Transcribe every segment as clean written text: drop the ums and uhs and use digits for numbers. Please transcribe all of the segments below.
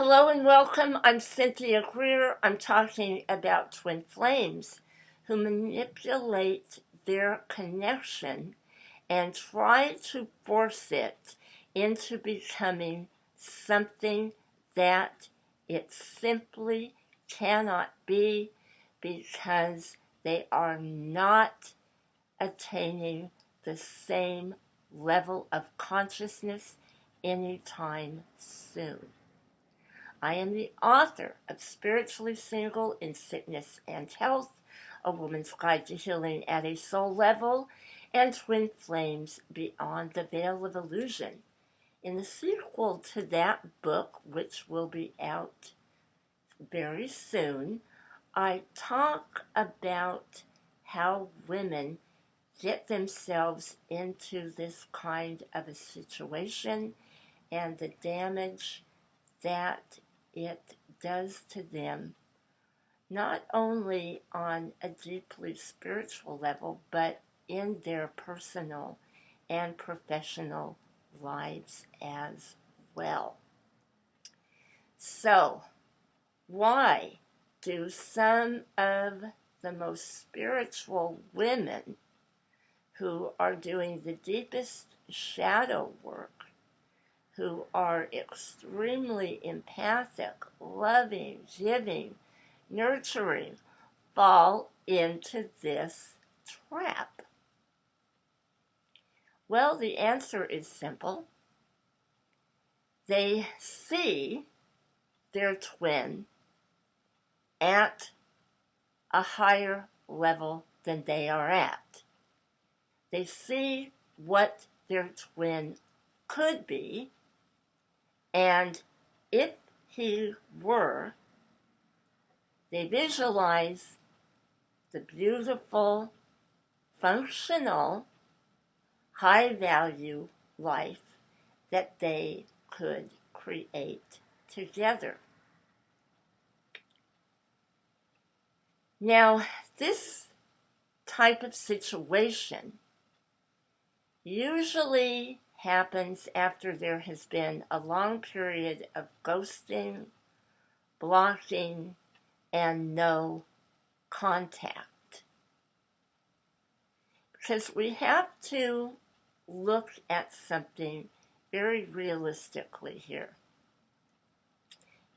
Hello and welcome. I'm Cynthia Greer. I'm talking about twin flames who manipulate their connection and try to force it into becoming something that it simply cannot be because they are not attaining the same level of consciousness anytime soon. I am the author of Spiritually Single in Sickness and Health, A Woman's Guide to Healing at a Soul Level, and Twin Flames Beyond the Veil of Illusion. In the sequel to that book, which will be out very soon, I talk about how women get themselves into this kind of a situation and the damage that it does to them, not only on a deeply spiritual level, but in their personal and professional lives as well. So, why do some of the most spiritual women who are doing the deepest shadow work, who are extremely empathic, loving, giving, nurturing, fall into this trap? Well, the answer is simple. They see their twin at a higher level than they are at. They see what their twin could be, and if he were, they visualize the beautiful, functional, high-value life that they could create together. Now, this type of situation usually happens after there has been a long period of ghosting, blocking, and no contact. Because we have to look at something very realistically here.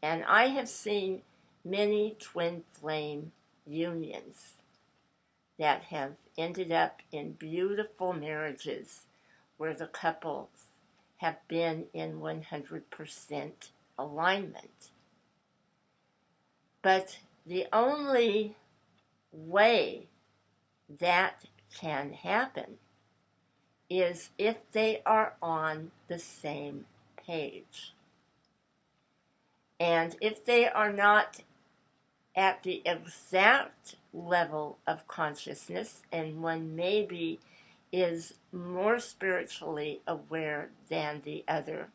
And I have seen many twin flame unions that have ended up in beautiful marriages where the couples have been in 100% alignment. But the only way that can happen is if they are on the same page. And if they are not at the exact level of consciousness, and one maybe is more spiritually aware than the other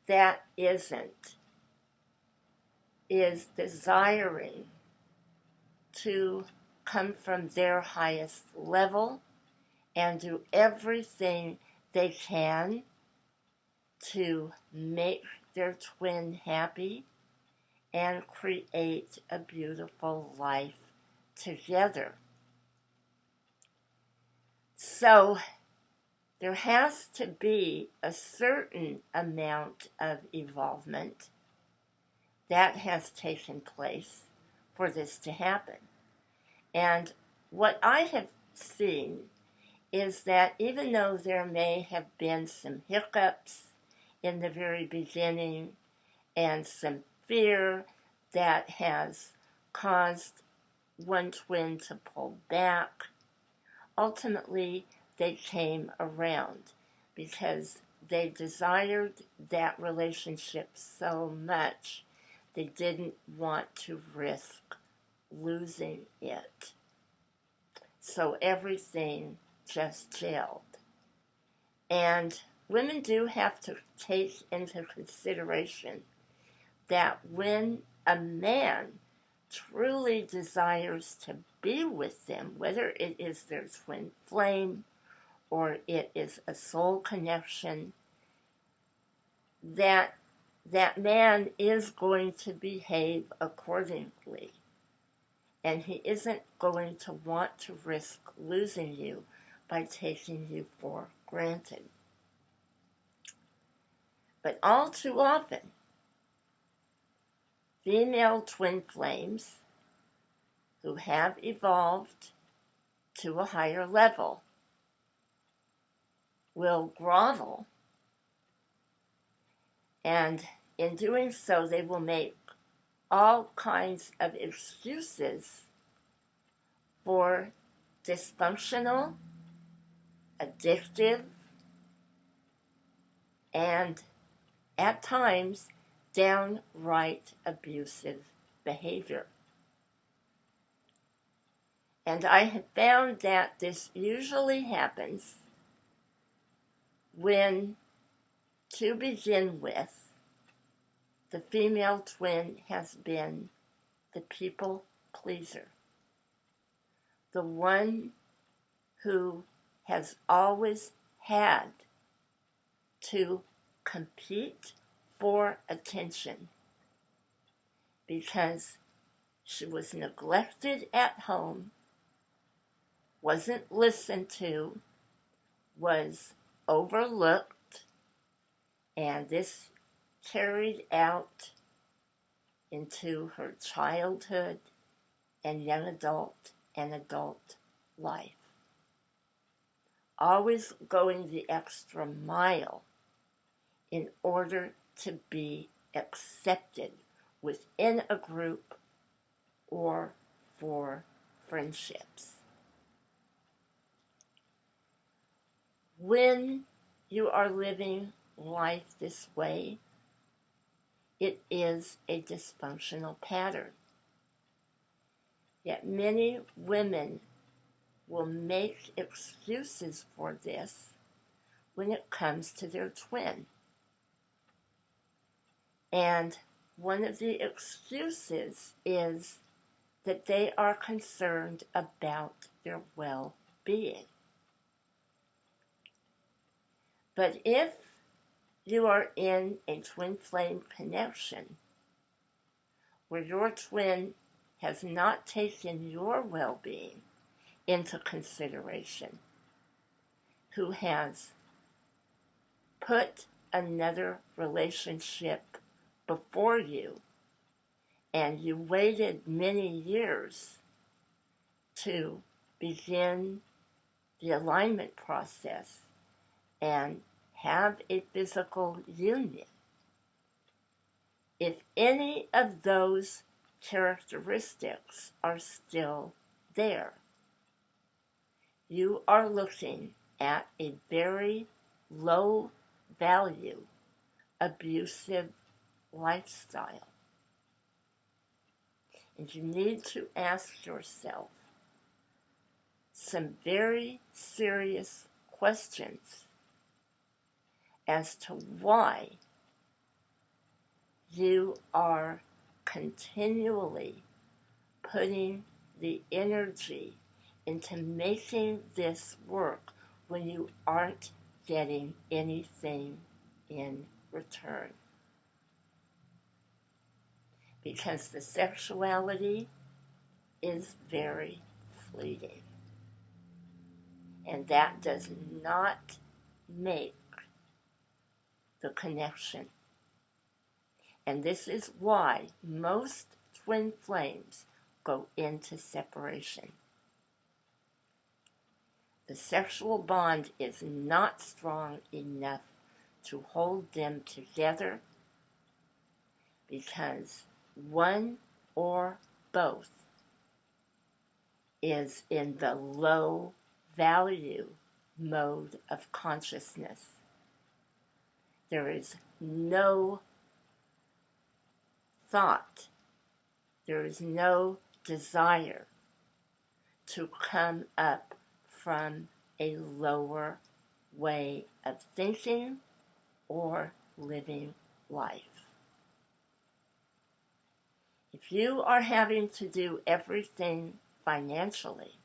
that isn't is desiring to come from their highest level and do everything they can to make their twin happy and create a beautiful life together. So there has to be a certain amount of evolvement that has taken place for this to happen. And what I have seen is that even though there may have been some hiccups in the very beginning and some fear that has caused one twin to pull back, ultimately they came around because they desired that relationship so much they didn't want to risk losing it. So everything just gelled. And women do have to take into consideration that when a man truly desires to be with them, whether it is their twin flame or it is a soul connection, that that man is going to behave accordingly. And he isn't going to want to risk losing you by taking you for granted. But all too often, female twin flames who have evolved to a higher level will grovel, and in doing so, they will make all kinds of excuses for dysfunctional, addictive, and at times downright abusive behavior. And I have found that this usually happens when, to begin with, the female twin has been the people pleaser, the one who has always had to compete for attention because she was neglected at home, wasn't listened to, was overlooked, and this carried out into her childhood and young adult and adult life. Always going the extra mile in order to be accepted within a group or for friendships. When you are living life this way, it is a dysfunctional pattern. Yet many women will make excuses for this when it comes to their twin. And one of the excuses is that they are concerned about their well-being. But if you are in a twin flame connection where your twin has not taken your well-being into consideration, who has put another relationship before you, and you waited many years to begin the alignment process and have a physical union, if any of those characteristics are still there, you are looking at a very low value, abusive lifestyle. And you need to ask yourself some very serious questions as to why you are continually putting the energy into making this work when you aren't getting anything in return. Because the sexuality is very fleeting. And that does not make the connection. And this is why most twin flames go into separation. The sexual bond is not strong enough to hold them together because one or both is in the low value mode of consciousness. There is no thought, there is no desire to come up from a lower way of thinking or living life. If you are having to do everything financially,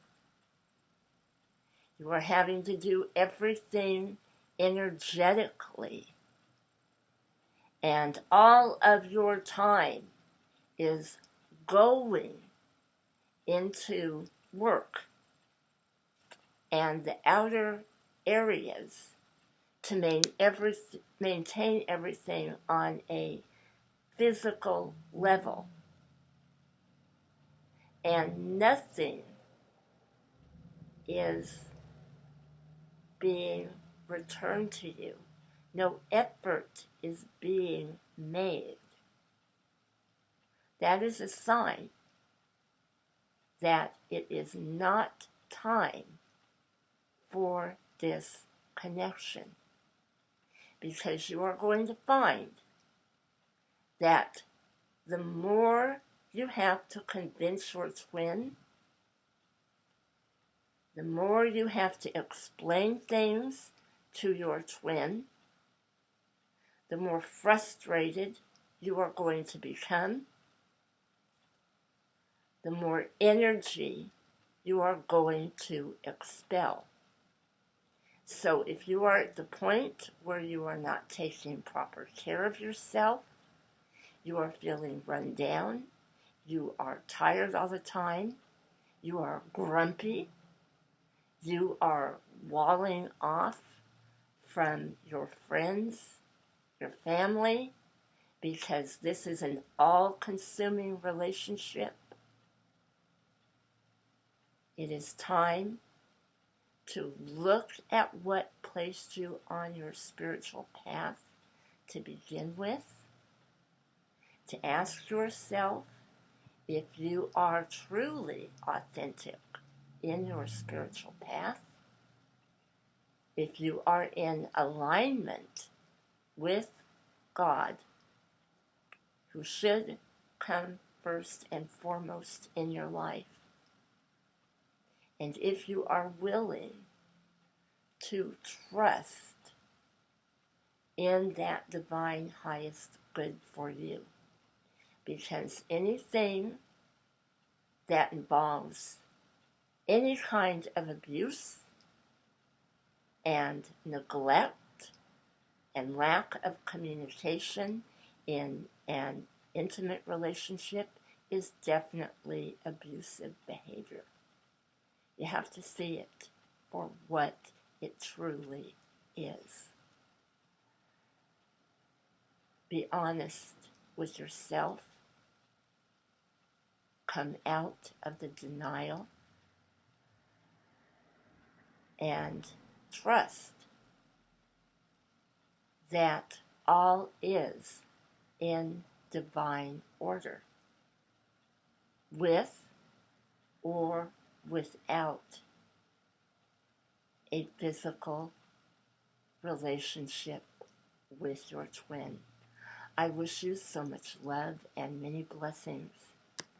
you are having to do everything energetically, and all of your time is going into work and the outer areas to maintain everything on a physical level, and nothing is being returned to you. No effort is being made. That is a sign that it is not time for this connection, because you are going to find that the more you have to convince your twin, the more you have to explain things to your twin, the more frustrated you are going to become, the more energy you are going to expel. So if you are at the point where you are not taking proper care of yourself, you are feeling run down, you are tired all the time, you are grumpy, you are walling off from your friends, your family, because this is an all-consuming relationship, it is time to look at what placed you on your spiritual path to begin with, to ask yourself if you are truly authentic in your spiritual path, if you are in alignment with God, who should come first and foremost in your life, and if you are willing to trust in that divine highest good for you. Because anything that involves any kind of abuse and neglect and lack of communication in an intimate relationship is definitely abusive behavior. You have to see it for what it truly is. Be honest with yourself. Come out of the denial and trust that all is in divine order, with or without a physical relationship with your twin. I wish you so much love and many blessings.